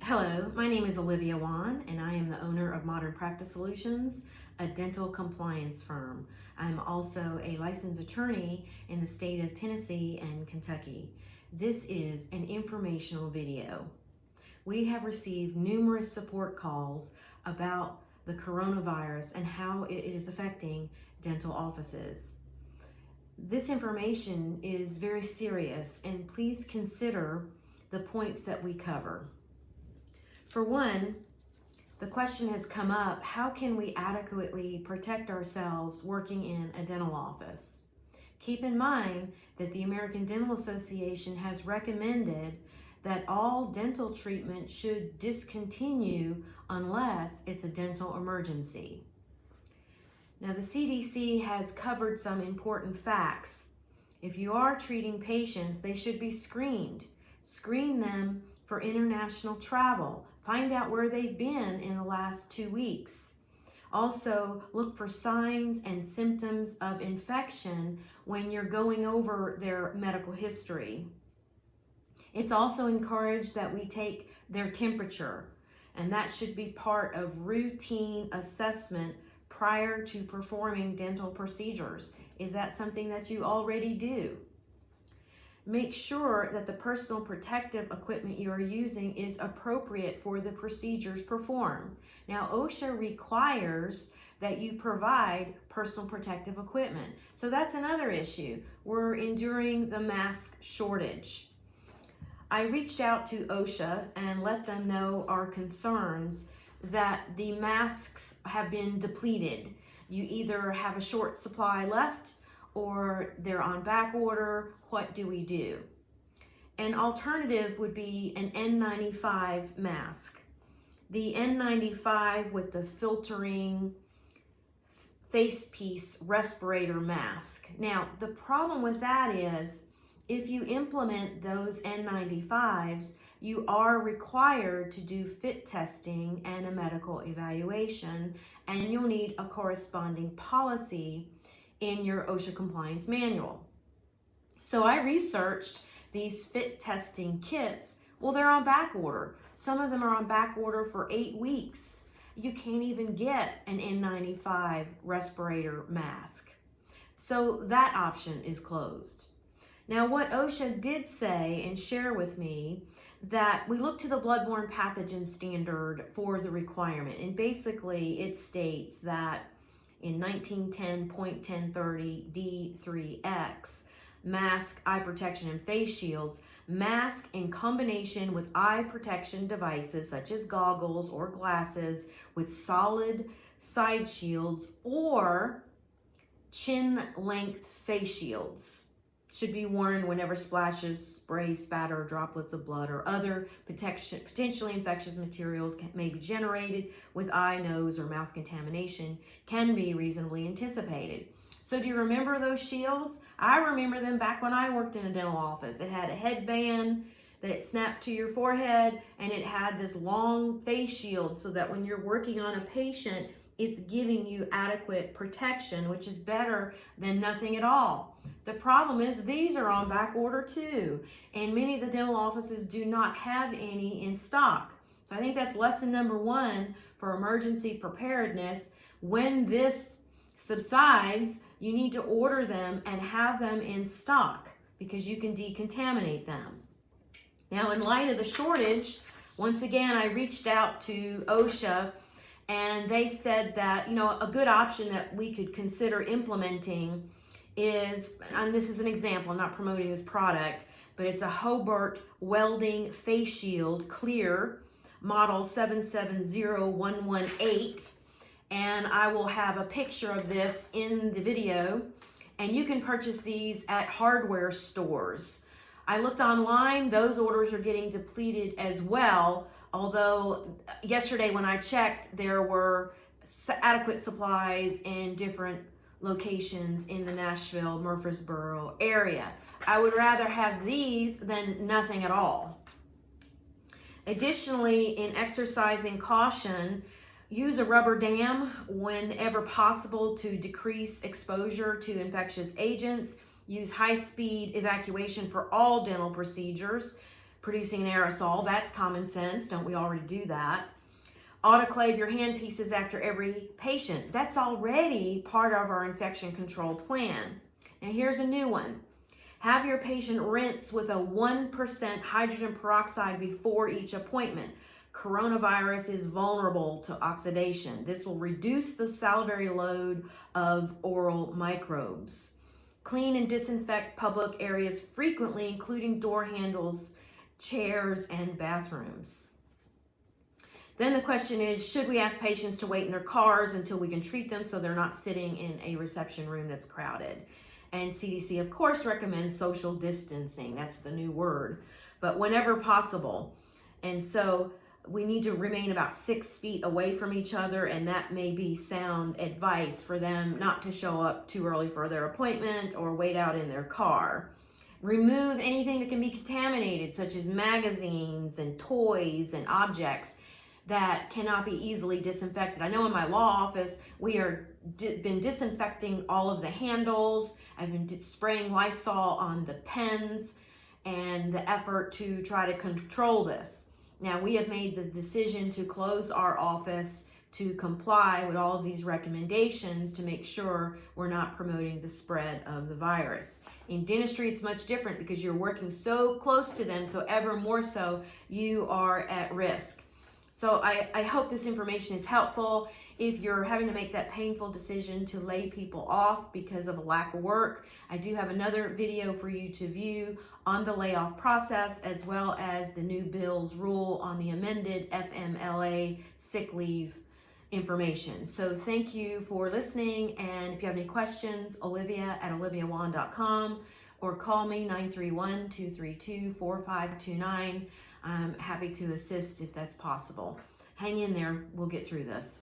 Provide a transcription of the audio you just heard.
Hello, my name is Olivia Wan, and I am the owner of Modern Practice Solutions, a dental compliance firm. I'm also a licensed attorney in the state of Tennessee and Kentucky. This is an informational video. We have received numerous support calls about the coronavirus and how it is affecting dental offices. This information is very serious, and please consider the points that we cover. For one, the question has come up, how can we adequately protect ourselves working in a dental office? Keep in mind that the American Dental Association has recommended that all dental treatment should discontinue unless it's a dental emergency. Now, the CDC has covered some important facts. If you are treating patients, they should be screened. Screen them for international travel. Find out where they've been in the last 2 weeks. Also, look for signs and symptoms of infection when you're going over their medical history. It's also encouraged that we take their temperature, and that should be part of routine assessment prior to performing dental procedures. Is that something that you already do? Make sure that the personal protective equipment you are using is appropriate for the procedures performed. Now, OSHA requires that you provide personal protective equipment. So that's another issue. We're enduring the mask shortage. I reached out to OSHA and let them know our concerns that the masks have been depleted. You either have a short supply left or they're on back order. What do we do? An alternative would be an N95 mask. The N95 with the filtering face piece respirator mask. Now, the problem with that is if you implement those N95s, you are required to do fit testing and a medical evaluation, and you'll need a corresponding policy in your OSHA compliance manual. So I researched these fit testing kits. Well, they're on back order. Some of them are on back order for 8 weeks. You can't even get an N95 respirator mask. So that option is closed. Now, what OSHA did say and share with me that we look to the bloodborne pathogen standard for the requirement. And basically it states that in 1910.1030 D3X, mask, eye protection, and face shields, mask in combination with eye protection devices such as goggles or glasses with solid side shields or chin length face shields should be worn whenever splashes, spray, spatter, or droplets of blood or other potentially infectious materials may be generated with eye, nose, or mouth contamination can be reasonably anticipated. So do you remember those shields? I remember them back when I worked in a dental office. It had a headband that it snapped to your forehead, and it had this long face shield so that when you're working on a patient, it's giving you adequate protection, which is better than nothing at all. The problem is these are on back order too, and many of the dental offices do not have any in stock. So I think that's lesson number one for emergency preparedness. When this subsides, you need to order them and have them in stock because you can decontaminate them. Now, in light of the shortage, once again, I reached out to OSHA, and they said that, a good option that we could consider implementing is, and this is an example, I'm not promoting this product, but it's a Hobart welding face shield, clear, model 770118. And I will have a picture of this in the video, and you can purchase these at hardware stores. I looked online, those orders are getting depleted as well, although yesterday when I checked, there were adequate supplies in different locations in the Nashville, Murfreesboro area. I would rather have these than nothing at all. Additionally, in exercising caution, use a rubber dam whenever possible to decrease exposure to infectious agents. Use high-speed evacuation for all dental procedures. producing an aerosol. That's common sense. Don't we already do that? Autoclave your hand pieces after every patient. That's already part of our infection control plan. Now here's a new one. Have your patient rinse with a 1% hydrogen peroxide before each appointment. Coronavirus is vulnerable to oxidation. This will reduce the salivary load of oral microbes. Clean and disinfect public areas frequently, including door handles, chairs, and bathrooms. Then the question is, should we ask patients to wait in their cars until we can treat them so they're not sitting in a reception room that's crowded? And CDC, of course, recommends social distancing. That's the new word, but whenever possible. And so we need to remain about 6 feet away from each other, and that may be sound advice for them not to show up too early for their appointment or wait out in their car. Remove anything that can be contaminated, such as magazines and toys and objects that cannot be easily disinfected. I know in my law office, we are been disinfecting all of the handles. I've been spraying Lysol on the pens, and the effort to try to control this. Now, we have made the decision to close our office to comply with all of these recommendations to make sure we're not promoting the spread of the virus. In dentistry, it's much different because you're working so close to them, so ever more so, you are at risk. So I hope this information is helpful. If you're having to make that painful decision to lay people off because of a lack of work, I do have another video for you to view on the layoff process, as well as the new bill's rule on the amended FMLA sick leave information. So thank you for listening, and if you have any questions, olivia@oliviawan.com, or call me 931-232-4529. I'm happy to assist if that's possible. Hang in there, we'll get through this.